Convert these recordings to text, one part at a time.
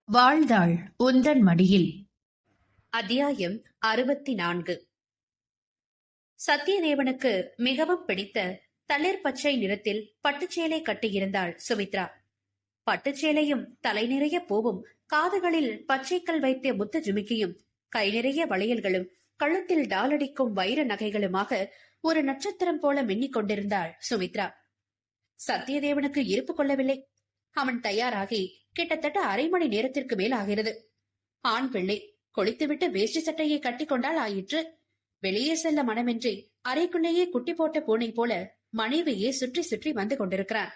வாழ்ந்தாள் உந்தன் மடியில். அத்தியாயம் 64. சத்தியதேவனுக்கு மிகவும் பிடித்த தளிர் பச்சை நிறத்தில் பட்டுச்சேலை கட்டியிருந்தாள் சுமித்ரா. பட்டுச்சேலையும் தலை நிறைய பூவும், காதுகளில் பச்சைக்கல் வைத்த முத்து ஜுமிக்கியும், கை நிறைய வளையல்களும், கழுத்தில் டாலடிக்கும் வைர நகைகளுமாக ஒரு நட்சத்திரம் போல மின்னிக் கொண்டிருந்தாள் சுமித்ரா. சத்தியதேவனுக்கு இருப்பு கொள்ளவில்லை. அவன் தயாராகி கிட்டத்தட்ட அரை மணி நேரத்திற்கு மேல் ஆகிறது. ஆண் பிள்ளை கொளித்துவிட்டு வேஷ்டி சட்டையை கட்டிக்கொண்டால் ஆயிற்று. வெளியே செல்ல மனமின்றி அறைக்குள்ளேயே குட்டி போட்ட பூனை போல மனைவியே சுற்றி சுற்றி வந்து கொண்டிருக்கிறான்.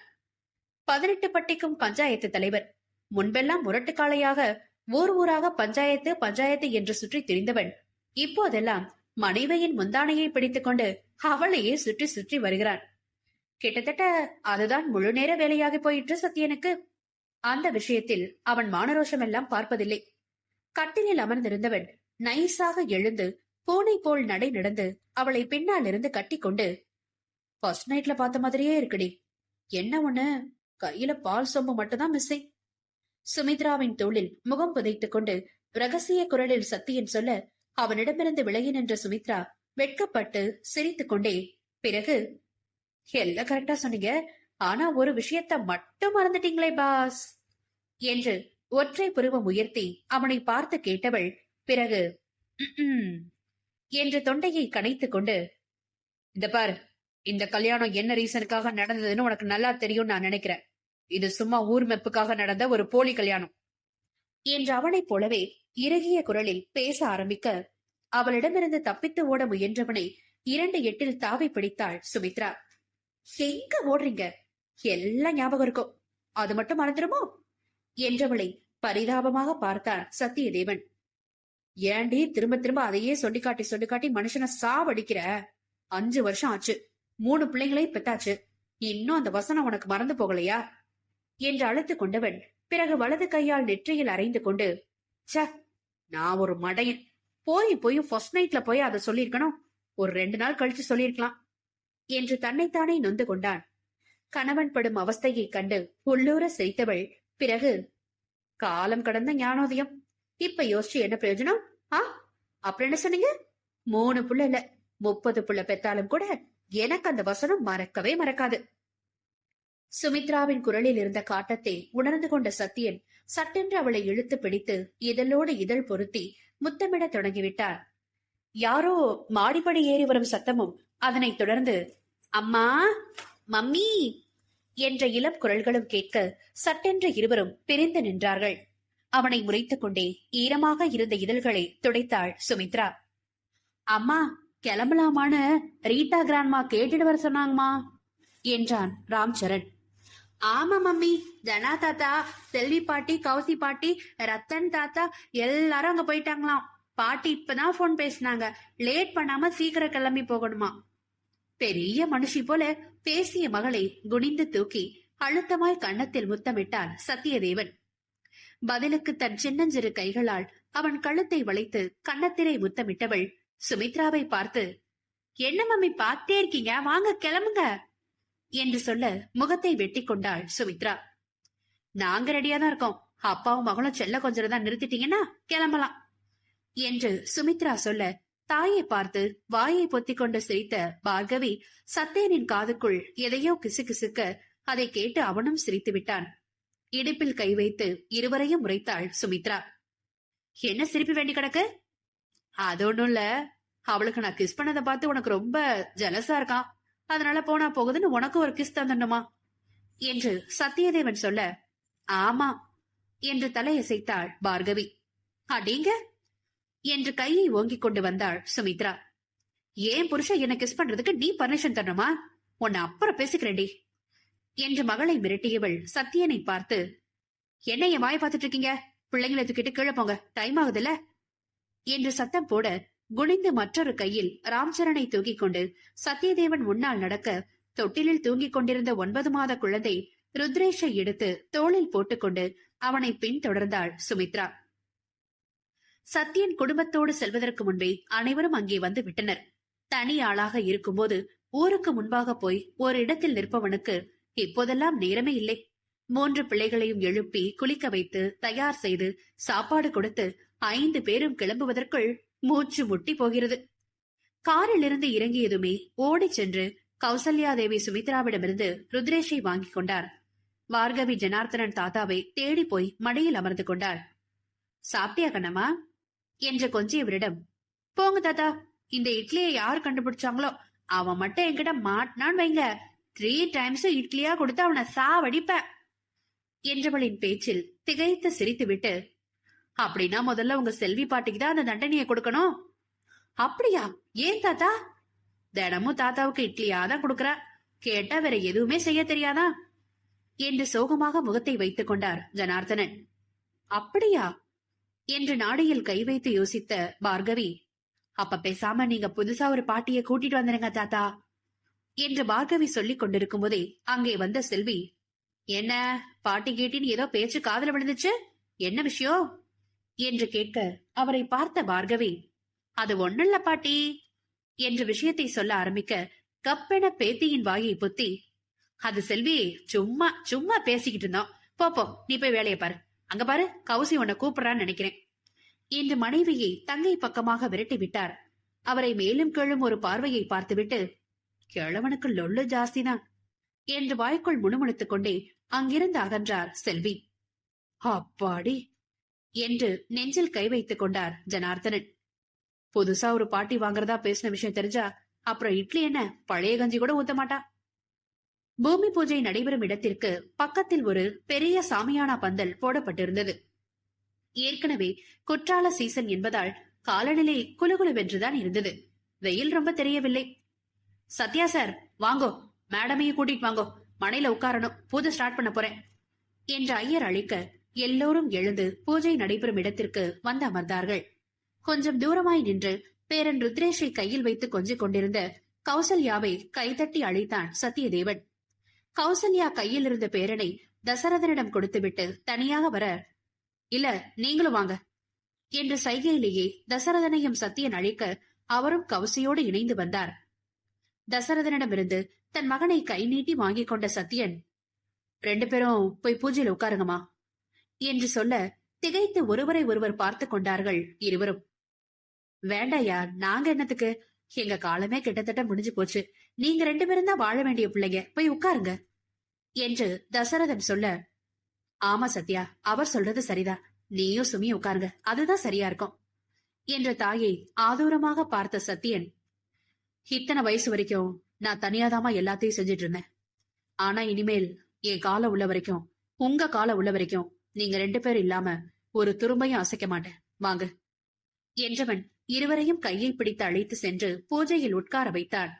18 பட்டிக்கும் பஞ்சாயத்து தலைவர். முன்பெல்லாம் முரட்டுக்காளையாக ஊர் ஊராக பஞ்சாயத்து பஞ்சாயத்து என்று சுற்றி திரிந்தவன் இப்போதெல்லாம் மனைவியின் முந்தானையை பிடித்துக் கொண்டு அவளையே சுற்றி சுற்றி வருகிறான். கிட்டத்தட்ட அதுதான் முழு நேர வேலையாகி போயிற்று சத்தியனுக்கு. அந்த விஷயத்தில் அவன் மானரோஷம் எல்லாம் பார்ப்பதில்லை. கட்டிலில் அமர்ந்திருந்தவன் நைஸாக எழுந்து பூனை போல் நடை நடந்து அவளை பின்னால் இருந்து கட்டிக்கொண்டு, ஃபர்ஸ்ட் நைட்ல பார்த்த மாதிரியே இருக்குடி. என்ன ஒண்ணு, கையில பால் சொம்பு மட்டும்தான் மிஸ்ஸிங். சுமித்ராவின் தோளில் முகம் புதைத்துக் கொண்டு ரகசிய குரலில் சத்தியன் சொல்ல, அவனிடமிருந்து விலகி நின்ற சுமித்ரா வெட்கப்பட்டு சிரித்துக் கொண்டே, பிறகு, எல்லாம் கரெக்டா சொன்னீங்க, ஆனா ஒரு விஷயத்த மட்டும் மறந்துட்டீங்களே பாஸ் என்று ஒற்றை புருவம் உயர்த்தி அவனை பார்த்து கேட்டவள் பிறகு என்று தொண்டையை கனைத்துக் கொண்டு, இந்த பாரு, இந்த கல்யாணம் என்ன ரீசனுக்காக நடந்ததுன்னு உனக்கு நல்லா தெரியும் நான் நினைக்கிறேன். இது சும்மா ஊர் மெப்புக்காக நடந்த ஒரு போலி கல்யாணம் என்று அவனைப் போலவே இறுகிய குரலில் பேச ஆரம்பிக்க, அவளிடமிருந்து தப்பித்து ஓட முயன்றவனை 2 எட்டில் தாவி பிடித்தாள் சுமித்ரா. எங்க ஓடுறீங்க? எல்லாம் ஞாபகம் இருக்கும், அது மட்டும் மறந்துடுமோ என்றவளை பரிதாபமாக பார்த்தான் சத்தியதேவன். ஏண்டி திரும்ப திரும்ப அதையே சொல்லிக்காட்டி மனுஷனை சாவடிக்கிற? 5 வருஷம் ஆச்சு, 3 பிள்ளைங்களையும் பெத்தாச்சு, இன்னும் அந்த வசனம் உனக்கு மறந்து போகலையா என்று அழைத்துக் கொண்டவன் பிறகு வலது கையால் நெற்றியில் அரைந்து கொண்டு, ச, நான் ஒரு மடையன், போய் ஃபர்ஸ்ட் நைட்ல போய் அதை சொல்லிருக்கணும், ஒரு 2 நாள் கழிச்சு சொல்லிருக்கலாம் என்று தன்னைத்தானே நொந்து கொண்டான். கணவன் படும் அவஸ்தையை கண்டு உள்ளூர சிரித்தவள் பிறகு, காலம் கடந்த ஞானோதயம், இப்ப யோசிச்சு என்ன பிரயோஜனம்? அப்புறம் என்ன சொன்னீங்க? 3 புள்ள இல்ல 30 புள்ள பெத்தாலும் கூட எனக்கு அந்த வசனம் மறக்கவே மறக்காது. சுமித்ராவின் குரலில் இருந்த காட்டத்தை உணர்ந்து கொண்ட சத்தியன் சட்டென்று அவளை இழுத்து பிடித்து இதழோடு இதழ் பொருத்தி முத்தமிட தொடங்கிவிட்டான். யாரோ மாடிப்படி ஏறி வரும் சத்தமும் அதனைத் தொடர்ந்து அம்மா, மம்மி என்ற இளம் குரல்களும் கேட்க சட்டென்று இருவரும் பிரிந்து நின்றார்கள். அவனை முறைத்துக் கொண்டே ஈரமாக இருந்த இதழ்களை துடைத்தாள் சுமித்ரா. அம்மா கிளம்பலாமான்னு ரீட்டா கிராண்ட்மா கேட்டுட்டு வர சொன்னாங்கம்மா என்றான் ராம்சரண். ஆமா மம்மி, தனா தாத்தா, செல்வி பாட்டி, கௌசி பாட்டி, ரத்தன் தாத்தா எல்லாரும் அங்க போயிட்டாங்களாம். பாட்டி இப்பதான் போன் பேசினாங்க, லேட் பண்ணாம சீக்கிரம் கிளம்பி போகணுமா. பெரிய மனுஷி போல பேசிய மகளை குனிந்து தூக்கி அழுத்தமாய் கன்னத்தில் முத்தமிட்டான் சத்தியதேவன். பதிலுக்கு தன் சின்னஞ்சிறு கைகளால் அவன் கழுத்தை வளைத்து கன்னத்திலே முத்தமிட்டவள் சுமித்ராவை பார்த்து, என்ன மம்மி பார்த்தே இருக்கீங்க, வாங்க கிளம்புங்க என்று சொல்ல முகத்தை வெட்டி கொண்டாள் சுமித்ரா. நாங்க ரெடியா தான் இருக்கோம், அப்பாவும் மகளும் செல்ல கொஞ்சம் தான் நிறுத்திட்டீங்கன்னா கிளம்பலாம் என்று சுமித்ரா சொல்ல, தாயை பார்த்து வாயை பொத்திக் கொண்டு சிரித்த பார்கவி சத்தியனின் காதுக்குள் எதையோ கிசுகிசுக்க அதை கேட்டு அவனும் சிரித்து விட்டான். இடுப்பில் கை வைத்து இருவரையும் முறைத்தாள் சுமித்ரா. என்ன சிரிப்பு வேண்டி கிடக்கு? அது ஒண்ணும் இல்ல, அவளுக்கு நான் கிஸ் பண்ணதை பார்த்து உனக்கு ரொம்ப ஜலசா இருக்கான், அதனால போனா போகுதுன்னு உனக்கு ஒரு கிஸ் தந்துடணுமா என்று சத்தியதேவன் சொல்ல, ஆமா என்று தலையசைத்தாள் பார்கவி. அடீங்க என்று கையை ஓங்கிக் கொண்டு வந்தாள் சுமித்ரா. ஏன் புருஷன் என்ன கிஸ் பண்றதுக்கு நீ பர்மிஷன் தரணுமா? உன்னை அப்புறம் பேசிக்கிறேன்டி என்று மகளை மிரட்டியவள் சத்தியனை பார்த்து, என்ன என் வாயை பார்த்துட்டு இருக்கீங்க, பிள்ளைங்களை தூக்கிட்டு கீழே போங்க, டைம் ஆகுதுல்ல என்று சத்தம் போட, குனிந்து மற்றொரு கையில் ராம்சரனை தூக்கிக் கொண்டு சத்தியதேவன் முன்னால் நடக்க, தொட்டிலில் தூங்கிக் கொண்டிருந்த 9 மாத குழந்தை ருத்ரேஷை எடுத்து தோளில் போட்டுக்கொண்டு அவனை பின் தொடர்ந்தாள் சுமித்ரா. சத்தியன் குடும்பத்தோடு செல்வதற்கு முன்பே அனைவரும் அங்கே வந்து விட்டனர். தனி ஆளாக இருக்கும்போது ஊருக்கு முன்பாக போய் ஒரு இடத்தில் நிற்பவனுக்கு இப்போதெல்லாம் நேரமே இல்லை. 3 பிள்ளைகளையும் எழுப்பி குளிக்க வைத்து தயார் செய்து சாப்பாடு கொடுத்து 5 பேரும் கிளம்புவதற்குள் மூச்சு முட்டி போகிறது. காரில் இருந்து இறங்கியதுமே ஓடிச் சென்று கௌசல்யா தேவி சுமித்ராவிடமிருந்து ருத்ரேஷை வாங்கிக் கொண்டார். பார்கவி ஜனார்த்தனன் தாத்தாவை தேடி போய் மடியில் அமர்ந்து கொண்டாள். சாப்பிட்டியா கண்ணம்மா என்று கொஞ்சியவரிடம், போங்க தாத்தா, இந்த இட்லியை யார் கண்டுபிடிச்சாங்களோ அவன் மட்டும் என்கிட்ட மாட்டினான்னு வைங்க, 3 டைம்ஸ் இட்லியா கொடுத்து அவனை சாவடிப்ப என்றவளின் பேச்சில் திகைத்து சிரித்துவிட்டு, அப்படின்னா முதல்ல உங்க செல்வி பாட்டிக்கு தான் அந்த தண்டனையை கொடுக்கணும். அப்படியா? ஏன் தாத்தா? தினமும் தாத்தாவுக்கு இட்லியா தான் கொடுக்கறா, கேட்டா வேற எதுவுமே செய்ய தெரியாதா என்று சோகமாக முகத்தை வைத்துக் கொண்டார் ஜனார்த்தனன். அப்படியா என்று நாடியில் கை வைத்து யோசித்த பார்கவி, அப்ப பேசாம நீங்க புதுசா ஒரு பாட்டியை கூட்டிட்டு வந்துருங்க தாத்தா என்று பார்கவி சொல்லிக் கொண்டிருக்கும் போதே அங்கே வந்த செல்வி, என்ன பாட்டி கேட்டின்னு ஏதோ பேச்சு காதுல விழுந்துச்சு, என்ன விஷயம் என்று கேட்க அவரை பார்த்த பார்கவி, அது ஒண்ணுல்ல பாட்டி என்று விஷயத்தை சொல்ல ஆரம்பிக்க கப்பென பேத்தியின் வாயை பொத்தி, அது செல்வி சும்மா சும்மா பேசிக்கிட்டு இருந்தோம், போப்போ நீ போய் வேலையை பாரு, அங்க பாரு கௌசி உன்னை கூப்பிடுறான்னு நினைக்கிறேன் என்று மனைவியை தங்கை பக்கமாக விரட்டி விட்டார். அவரை மேலும் கீழும் ஒரு பார்வையை பார்த்துவிட்டு, கிழவனுக்கு லொள்ளு ஜாஸ்திதான் என்று வாய்க்குள் முணுமுணுத்துக் கொண்டே அங்கிருந்து அகன்றார் செல்வி. அப்பாடி என்று நெஞ்சில் கை வைத்துக் கொண்டார் ஜனார்த்தனன். புதுசா ஒரு பாட்டி வாங்குறதா பேசின விஷயம் தெரிஞ்சா அப்புறம் இட்லி என்ன பழைய கஞ்சி கூட ஊத்த மாட்டா. பூமி பூஜை நடைபெறும் இடத்திற்கு பக்கத்தில் ஒரு பெரிய சாமியானா பந்தல் போடப்பட்டிருந்தது. ஏற்கனவே குற்றால சீசன் என்பதால் காலநிலை குளுகுளுவென்றுதான் இருந்தது. வெயில் ரொம்ப தெரியவில்லை. சத்யா சார் வாங்கோ, மேடமையும் கூட்டிட்டு வாங்கோ, மனையில உட்காரணும், பூஜை ஸ்டார்ட் பண்ண போறேன் என்று ஐயர் அழைக்க எல்லோரும் எழுந்து பூஜை நடைபெறும் இடத்திற்கு வந்து அமர்ந்தார்கள். கொஞ்சம் தூரமாய் நின்று பேரன் ருத்ரேஷை கையில் வைத்து கொஞ்சிக் கொண்டிருந்த கௌசல்யாவை கைதட்டி அழைத்தான் சத்தியதேவன். கௌசல்யா கையில் இருந்த பேரனை தசரதனிடம் கொடுத்துவிட்டு தனியாக வர, இல்ல நீங்களும் வாங்க என்று சைகையிலேயே தசரதனையும் சத்தியன் அழைக்க அவரும் கௌசியோடு இணைந்து வந்தார். தசரதனிடமிருந்து தன் மகனை கை நீட்டி வாங்கிக் கொண்ட சத்தியன், 2 பேரும் போய் பூஜையில் உட்காருங்கம்மா என்று சொல்ல திகைத்து ஒருவரை ஒருவர் பார்த்து கொண்டார்கள் இருவரும். வேண்டாயா, நாங்க என்னத்துக்கு, எங்க காலமே கிட்டத்தட்ட முடிஞ்சு போச்சு, நீங்க 2 பேரும் தான் வாழ வேண்டிய பிள்ளைங்க, போய் உட்காருங்க என்று தசரதன் சொல்ல, ஆமா சத்யா, அவர் சொல்றது சரிதான், நீயும் சுமியும் உட்காருங்க, அதுதான் சரியா இருக்கும் என்ற தாயை ஆதூரமாக பார்த்த சத்தியன், இத்தனை வயசு வரைக்கும் நான் தனியாதாமா எல்லாத்தையும் செஞ்சிட்டு இருந்தேன். ஆனா இனிமேல் என் காலம் உள்ள வரைக்கும், உங்க காலம் உள்ள வரைக்கும் நீங்க 2 பேரும் இல்லாம ஒரு துரும்பையும் அசைக்க மாட்டேன், வாங்க என்றவன் இருவரையும் கையை பிடித்து அழைத்து சென்று பூஜையில் உட்கார வைத்தான்.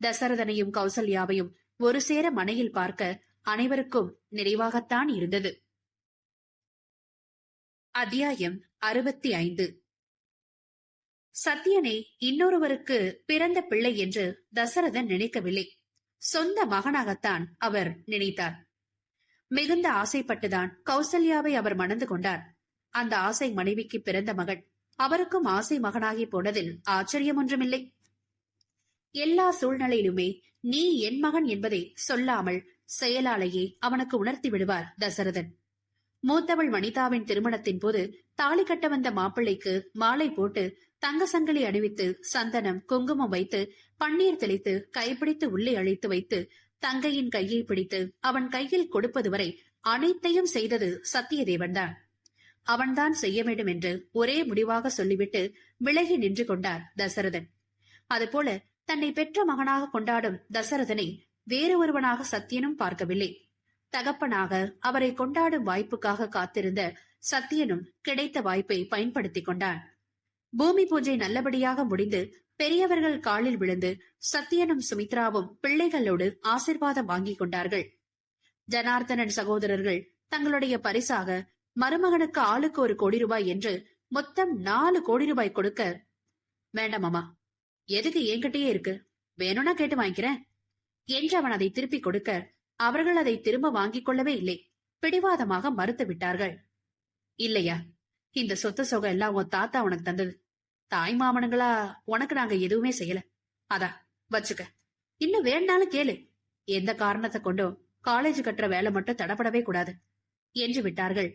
தசரதனையும் கௌசல்யாவையும் ஒரு சேர மனையில் பார்க்க அனைவருக்கும் நிறைவாகத்தான் இருந்தது. அத்தியாயம் 65. சத்தியனை இன்னொருவருக்கு பிறந்த பிள்ளை என்று தசரதன் நினைக்கவில்லை. சொந்த மகனாகத்தான் அவர் நினைத்தார். மிகுந்த ஆசைப்பட்டுதான் கௌசல்யாவை அவர் மணந்து கொண்டார். அந்த ஆசை மனைவிக்கு பிறந்த மகன் அவருக்கும் ஆசை மகனாகி போனதில் ஆச்சரியம் ஒன்றுமில்லை. எல்லா சூழ்நிலையிலுமே நீ என் மகன் என்பதை சொல்லாமல் செயலாலேயே அவனுக்கு உணர்த்தி விடுவார் தசரதன். மூத்தவள் வனிதாவின் திருமணத்தின் போது தாலி கட்ட வந்த மாப்பிள்ளைக்கு மாலை போட்டு தங்க சங்கிலி அணிவித்து சந்தனம் குங்குமம் வைத்து பன்னீர் தெளித்து கைப்பிடித்து உள்ளே அழைத்து வைத்து தங்கையின் கையை பிடித்து அவன் கையில் கொடுப்பது வரை அனைத்தையும் செய்தது சத்தியதேவன்தான். அவன்தான் செய்ய வேண்டும் என்று ஒரே முடிவாக சொல்லிவிட்டு விலகி நின்று கொண்டார் தசரதன். அதுபோல தன்னை பெற்ற மகனாக கொண்டாடும் தசரதனை வேறு ஒருவனாக சத்தியனும் பார்க்கவில்லை. தகப்பனாக அவரை கொண்டாடும் வாய்ப்புக்காக காத்திருந்த சத்தியனும் கிடைத்த வாய்ப்பை பயன்படுத்திக் கொண்டான். பூமி பூஜை நல்லபடியாக முடிந்து பெரியவர்கள் காலில் விழுந்து சத்தியனும் சுமித்ராவும் பிள்ளைகளோடு ஆசிர்வாதம் வாங்கிக் கொண்டார்கள். ஜனார்த்தனன் சகோதரர்கள் தங்களுடைய பரிசாக மருமகனுக்கு ஆளுக்கு 1 கோடி ரூபாய் என்று மொத்தம் 4 கோடி ரூபாய் கொடுக்க, வேண்டாம் மாமா, எதுக்கு என்கிட்டயே இருக்கு, வேணும்னா கேட்டு வாங்கிக்கிறேன் என்று அவன் அதை திருப்பி கொடுக்க அவர்கள் அதை திரும்ப வாங்கிக் கொள்ளவே இல்லை. பிடிவாதமாக மறுத்து விட்டார்கள். இல்லையா, இந்த சொத்து சொகம் எல்லாம் உன் தாத்தா உனக்கு தந்தது, தாய் மாமனுங்களா உனக்கு நாங்க எதுவுமே செய்யல, அதா வச்சுக்க, இன்னும் வேண்டாலும் கேளு, எந்த காரணத்தை கொண்டும் காலேஜ் கட்டுற வேலை மட்டும் தடப்படவே கூடாது என்று விட்டார்கள்.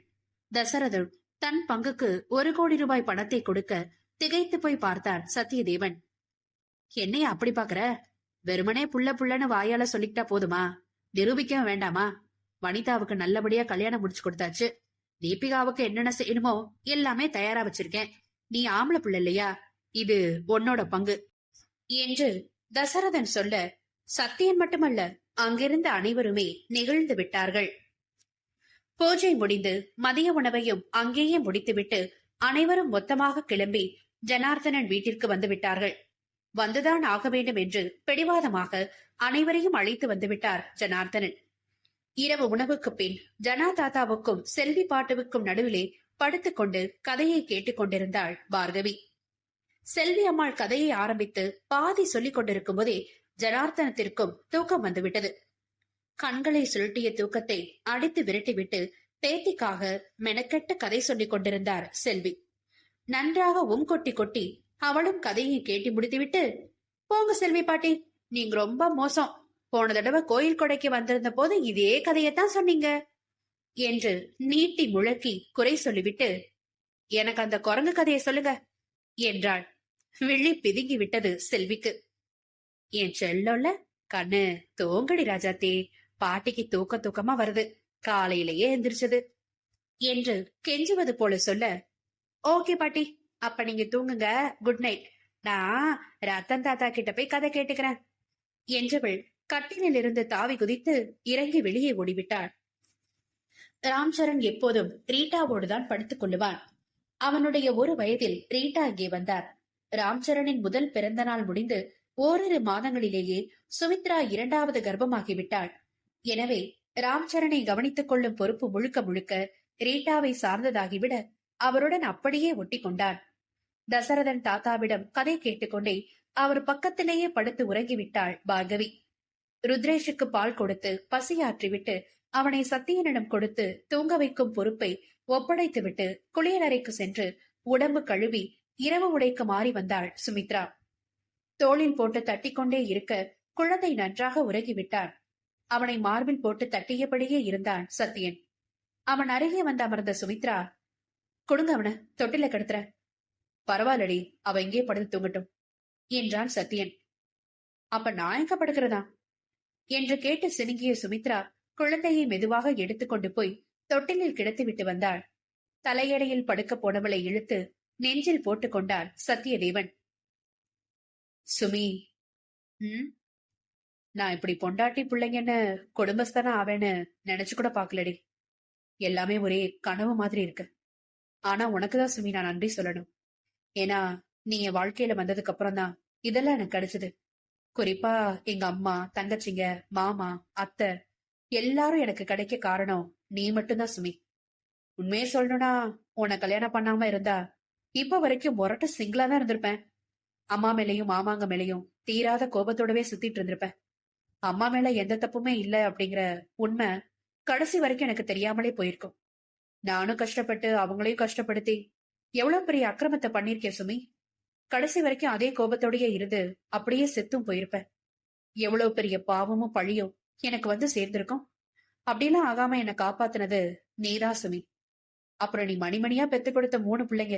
தசரதன் தன் பங்குக்கு 1 கோடி ரூபாய் பணத்தை கொடுக்க திகைத்து போய் பார்த்தான் சத்தியதேவன். என்னைய அப்படி பாக்குற? வெறுமனே புள்ள புள்ளன்னு வாயால சொல்லிக்கிட்டா போதுமா? நிரூபிக்க வேண்டாமா? வனிதாவுக்கு நல்லபடியா கல்யாணம் முடிச்சு கொடுத்தாச்சு. தீபிகாவுக்கு என்னென்ன செய்யணுமோ எல்லாமே தயாரா வச்சிருக்கேன். நீ ஆம்பளை புள்ள இல்லையா? இது உன்னோட பங்கு என்று தசரதன் சொல்ல, சத்தியன் மட்டுமல்ல, அங்கிருந்த அனைவருமே நிகழ்ந்து விட்டார்கள். பூஜை முடிந்து மதிய உணவையும் அங்கேயே முடித்துவிட்டு அனைவரும் மொத்தமாக கிளம்பி ஜனார்தனன் வீட்டிற்கு வந்து விட்டார்கள். வந்துதான் ஆக வேண்டும் என்று பிடிவாதமாக அனைவரையும் அழைத்து வந்துவிட்டார் ஜனார்தனன். இரவு உணவுக்கு பின் ஜனா தாத்தாவுக்கும் செல்வி பாட்டுவுக்கும் நடுவிலே படுத்துக்கொண்டு கதையை கேட்டுக் கொண்டிருந்தாள் பார்கவி. செல்வி அம்மாள் கதையை ஆரம்பித்து பாதி சொல்லிக் கொண்டிருக்கும் போதே ஜனார்தனத்திற்கும் தூக்கம் வந்துவிட்டது. கண்களை சுருட்டிய தூக்கத்தை அடித்து விரட்டிவிட்டு பேத்திக்காக மெனக்கெட்ட கதை சொல்லிக் கொண்டிருந்தார் செல்வி. நன்றாக கொட்டி கொட்டி அவளும் கதையை கேட்டு முடித்துவிட்டு, போங்க செல்வி பாட்டி, நீங்க ரொம்ப மோசம். போன தடவை கோயில் கொடைக்கு வந்திருந்த போது இதே கதையத்தான் சொன்னீங்க என்று நீட்டி முழக்கி குறை சொல்லிவிட்டு, எனக்கு அந்த குரங்கு கதையை சொல்லுங்க என்றாள். விழி பிதுங்கி விட்டது செல்விக்கு. என் செல்லோல கண்ணு தூங்கடி ராஜாத்தே, பாட்டிக்கு தூக்கமா வருது, காலையிலேயே எந்திரிச்சது என்று கெஞ்சுவது போல சொல்ல, ஓகே பாட்டி, அப்ப நீங்க தூங்குங்க, குட் நைட். நான் ரத்தன் தாத்தா கிட்ட போய் கதை கேட்டுக்கிறேன் என்றவள் கட்டிலில் இருந்து தாவி குதித்து இறங்கி வெளியே ஓடிவிட்டாள். ராம்சரண் எப்போதும் ரீட்டாவோடுதான் படுத்துக் கொள்ளுவான். அவனுடைய 1 வயதில் ரீட்டா இங்கே வந்தார். ராம்சரணின் முதல் பிறந்த நாள் முடிந்து ஓரிரு மாதங்களிலேயே சுமித்ரா 2வது கர்ப்பமாகிவிட்டாள். எனவே ராம்சரனை கவனித்துக் கொள்ளும் பொறுப்பு முழுக்க முழுக்க ரீட்டாவை சார்ந்ததாகிவிட அவருடன் அப்படியே ஒட்டி கொண்டான். தசரதன் தாத்தாவிடம் கதை கேட்டுக்கொண்டே அவர் பக்கத்திலேயே படுத்து உறங்கிவிட்டாள் பார்கவி. ருத்ரேஷுக்கு பால் கொடுத்து பசியாற்றிவிட்டு அவனை சத்தியனிடம் கொடுத்து தூங்க வைக்கும் பொறுப்பை ஒப்படைத்துவிட்டு குளியலறைக்கு சென்று உடம்பு கழுவி இரவு உடைக்கு மாறி வந்தாள் சுமித்ரா. தோளில் போட்டு தட்டிக்கொண்டே இருக்க குழந்தை நன்றாக உறங்கிவிட்டான். அவனை மார்பில் போட்டு தட்டியபடியே இருந்தான் சத்தியன். அவன் அருகே வந்து அமர்ந்த சுமித்ரா, கொடுங்க அவனை, தொட்டில கிடத்துற. பரவாயில்லடி, அவ எங்கே படுத்து தூங்கட்டும் என்றான் சத்தியன். அப்ப நான் எங்க படுக்கிறதா என்று கேட்டு சினுங்கிய சுமித்ரா குழந்தையை மெதுவாக எடுத்துக்கொண்டு போய் தொட்டிலில் கிடத்திவிட்டு வந்தாள். தலையடையில் படுக்க போனவளை இழுத்து நெஞ்சில் போட்டுக் கொண்டான் சத்தியதேவன். சுமி, நான் இப்படி பொண்டாட்டி பிள்ளைங்கன்னு குடும்பஸ்தானா ஆவேன்னு நினைச்சு கூட பாக்கலடி. எல்லாமே ஒரே கனவு மாதிரி இருக்கு. ஆனா உனக்குதான் சுமி நான் நன்றி சொல்லணும். ஏன்னா நீ என் வாழ்க்கையில வந்ததுக்கு அப்புறம் தான் இதெல்லாம் எனக்கு கிடைச்சது. குறிப்பா எங்க அம்மா, தங்கச்சிங்க, மாமா, அத்தை எல்லாரும் எனக்கு கிடைக்க காரணம் நீ மட்டும்தான் சுமி. உண்மையே சொல்லணும்னா உன்னை கல்யாணம் பண்ணாம இருந்தா இப்ப வரைக்கும் முரட்டு சிங்கிளா தான் இருந்திருப்பேன். அம்மா மேலையும் மாமாங்க மேலையும் தீராத கோபத்தோடவே சுத்திட்டு இருந்திருப்பேன். அம்மா மேல எந்த தப்புமே இல்ல அப்படிங்கிற உண்மை கடைசி வரைக்கும் எனக்கு தெரியாமலே போயிருக்கும். நானும் கஷ்டப்பட்டு அவங்களையும் கஷ்டப்படுத்தி எவ்வளவு பெரிய அக்கிரமத்தை பண்ணிருக்கேன் சுமி. கடைசி வரைக்கும் அதே கோபத்தோடயே இருந்து அப்படியே செத்தும் போயிருப்பேன். எவ்வளவு பெரிய பாவமும் பழியும் எனக்கு வந்து சேர்ந்திருக்கும். அப்படிலாம் ஆகாம என்னை காப்பாத்தினது நீதான் சுமி. அப்புறம் நீ மணிமணியா பெத்து கொடுத்த 3 பிள்ளைங்க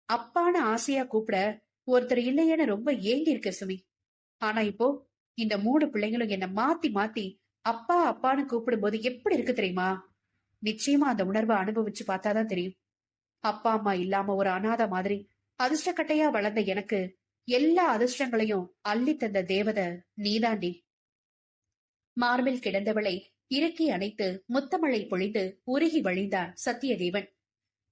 அப்பான்னு ஆசையா கூப்பிட ஒருத்தர் இல்லையேன்னு ரொம்ப ஏங்கி இருக்க சுமி. ஆனா இப்போ இந்த 3 பிள்ளைங்களும் என்ன மாத்தி மாத்தி அப்பா அப்பான்னு கூப்பிடும் போது எப்படி இருக்கு தெரியுமா? நிச்சயமா அந்த உணர்வை அனுபவிச்சு பார்த்தாதான் தெரியும். அப்பா அம்மா இல்லாம ஒரு அனாதை மாதிரி அதிர்ஷ்டக்கட்டையா வளர்ந்த எனக்கு எல்லா அதிர்ஷ்டங்களையும் அள்ளி தந்த தேவதை நீதாண்டி. மார்பில் கிடந்தவளை இறுக்கி அணைத்து முத்தமழை பொழிந்து உருகி வழிந்தான் சத்தியதேவன்.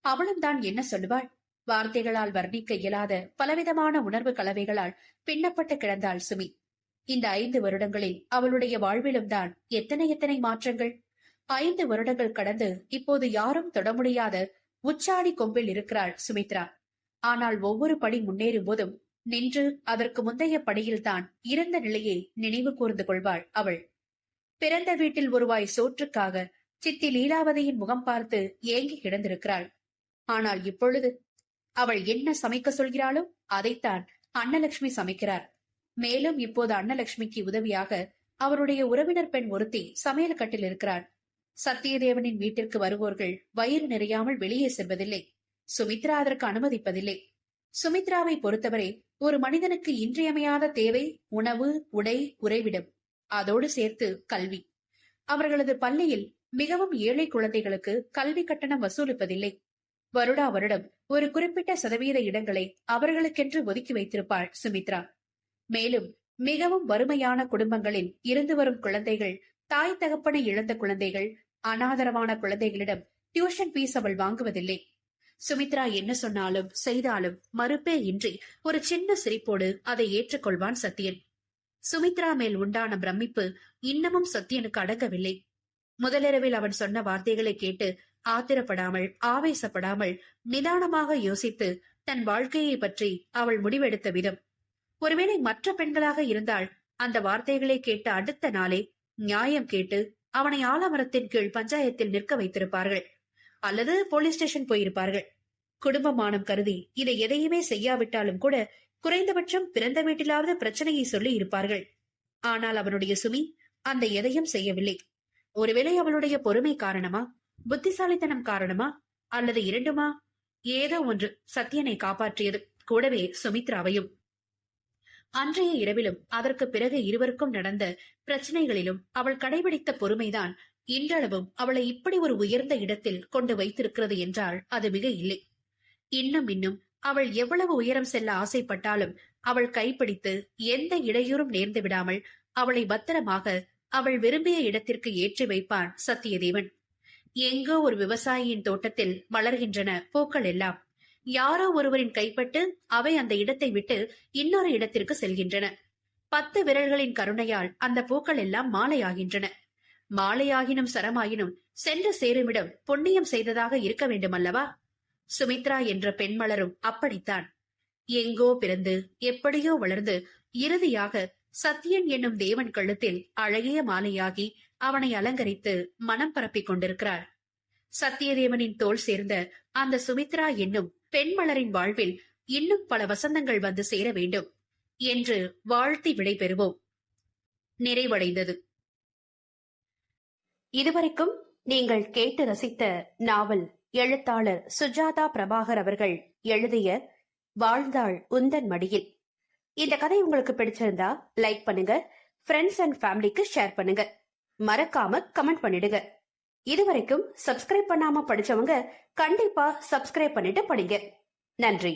அவளும் தான் என்ன சொல்லுவாள்? வார்த்தைகளால் வர்ணிக்க இயலாத பலவிதமான உணர்வு கலவைகளால் பின்னப்பட்டு கிடந்தாள் சுமி. இந்த 5 வருடங்களில் அவளுடைய வாழ்விலும் தான் எத்தனை மாற்றங்கள். 5 வருடங்கள் கடந்து இப்போது யாரும் தொட முடியாத உச்சாணி கொம்பில் இருக்கிறாள் சுமித்ரா. ஆனால் ஒவ்வொரு படி முன்னேறும் போதும் நின்று அதற்கு முந்தைய படியில்தான் இருந்த நிலையை நினைவு கூர்ந்து கொள்வாள் அவள். பிறந்த வீட்டில் ஒருவாய் சோற்றுக்காக சித்தி லீலாவதியின் முகம் பார்த்து ஏங்கி கிடந்திருக்கிறாள். ஆனால் இப்பொழுது அவள் என்ன சமைக்க சொல்கிறாளோ அதைத்தான் அன்னலட்சுமி சமைக்கிறார். மேலும் இப்போது அன்னலட்சுமிக்கு உதவியாக அவருடைய உறவினர் பெண் ஒருத்தி சமையல் கட்டில் இருக்கிறாள். சத்தியதேவனின் வீட்டிற்கு வருவோர்கள் வயிறு நிறையாமல் வெளியே செல்வதில்லை. சுமித்ரா அதற்கு அனுமதிப்பதில்லை. சுமித்ராவை பொறுத்தவரை ஒரு மனிதனுக்கு இன்றியமையாத தேவை உணவு, உடை, உறைவிடம், அதோடு சேர்த்து கல்வி. அவர்களது பள்ளியில் மிகவும் ஏழை குழந்தைகளுக்கு கல்வி கட்டணம் வசூலிப்பதில்லை. வருடா வருடம் ஒரு குறிப்பிட்ட சதவீத இடங்களை அவர்களுக்கென்று ஒதுக்கி வைத்திருப்பாள் சுமித்ரா. மேலும் மிகவும் வறுமையான குடும்பங்களில் இருந்து வரும் குழந்தைகள், தாய் தகப்பனை இழந்த குழந்தைகள், அனாதரவான குழந்தைகளிடம் டியூஷன் பீஸ் அவள் வாங்குவதில்லை. சுமித்ரா என்ன சொன்னாலும் செய்தாலும் மறுப்பே இன்றி ஒரு சின்ன சிரிப்போடு அதை ஏற்றுக்கொள்வான் சத்யன். சுமித்ரா மேல் உண்டான பிரமிப்பு இன்னமும் சத்யனுக்கு அடங்கவில்லை. முதலிரவில் அவன் சொன்ன வார்த்தைகளை கேட்டு ஆத்திரப்படாமல், ஆவேசப்படாமல், நிதானமாக யோசித்து தன் வாழ்க்கையை பற்றி அவள் முடிவெடுத்த விதம். ஒருவேளை மற்ற பெண்களாக இருந்தால் அந்த வார்த்தைகளை கேட்ட அடுத்த நாளே நியாயம் கேட்டு அவனை ஆலமரத்தின் கீழ் பஞ்சாயத்தில் நிற்க வைத்திருப்பார்கள், அல்லது போலீஸ் ஸ்டேஷன் போயிருப்பார்கள். குடும்பமானம் கருதி இதை எதையுமே செய்யாவிட்டாலும் கூட குறைந்தபட்சம் பிறந்த வீட்டிலாவது பிரச்சனையை சொல்லி இருப்பார்கள். ஆனால் அவனுடைய சுமி அந்த எதையும் செய்யவில்லை. ஒருவேளை அவளுடைய பொறுமை காரணமா, புத்திசாலித்தனம் காரணமா, அல்லது இரண்டுமா? ஏதோ ஒன்று சத்யனை காப்பாற்றியது, கூடவே சுமித்ராவையும். அன்றைய இரவிலும் அதற்கு பிறகு இருவருக்கும் நடந்த பிரச்சனைகளிலும் அவள் கடைபிடித்த பொறுமைதான் இன்றளவும் அவளை இப்படி ஒரு உயர்ந்த இடத்தில் கொண்டு வைத்திருக்கிறது என்றால் அது மிக இல்லை. இன்னும் அவள் எவ்வளவு உயரம் செல்ல ஆசைப்பட்டாலும் அவள் கைப்பிடித்து எந்த இடையூறும் நேர்ந்து விடாமல் அவளை பத்திரமாக அவள் விரும்பிய இடத்திற்கு ஏற்றி வைப்பான் சத்தியதேவன். எங்கோ ஒரு விவசாயியின் தோட்டத்தில் வளர்கின்றன பூக்கள் எல்லாம் யாரோ ஒருவரின் கைப்பட்டு அவை அந்த இடத்தை விட்டு இன்னொரு இடத்திற்கு செல்கின்றன. 10 விரல்களின் கருணையால் அந்த பூக்கள் எல்லாம் மாலையாகின்றன. மாலையாகினும் சரமாயினும் சென்று சேருமிடம் புண்ணியம் செய்ததாக இருக்க வேண்டும் அல்லவா? சுமித்ரா என்ற பெண்மலரும் அப்படித்தான். எங்கோ பிறந்து எப்படியோ வளர்ந்து இறுதியாக சத்யன் என்னும் தேவன் கழுத்தில் அழகிய மாலையாகி அவனை அலங்கரித்து மனம் பரப்பிக் கொண்டிருக்கிறாள். சத்தியதேவனின் தோள் சேர்ந்த அந்த சுமித்ரா என்னும் பெண்மலரின் வாழ்வில் இன்னும் பல வசந்தங்கள் வந்து சேர வேண்டும் என்று வாழ்த்தி விடைபெறுவோம். நிறைவடைந்தது. இதுவரைக்கும் நீங்கள் கேட்டு ரசித்த நாவல் எழுத்தாளர் சுஜாதா பிரபாகர் அவர்கள் எழுதிய வாழ்ந்தாள் உந்தன் மடியில். இந்த கதை உங்களுக்கு பிடிச்சிருந்தா லைக் பண்ணுங்க, ஃப்ரெண்ட்ஸ் அண்ட் ஃபேமிலிக்கு ஷேர் பண்ணுங்க, மறக்காம கமெண்ட் பண்ணிடுங்க. இதுவரைக்கும் சப்ஸ்கிரைப் பண்ணாம படிச்சவங்க கண்டிப்பா சப்ஸ்கிரைப் பண்ணிட்டு படிங்க. நன்றி.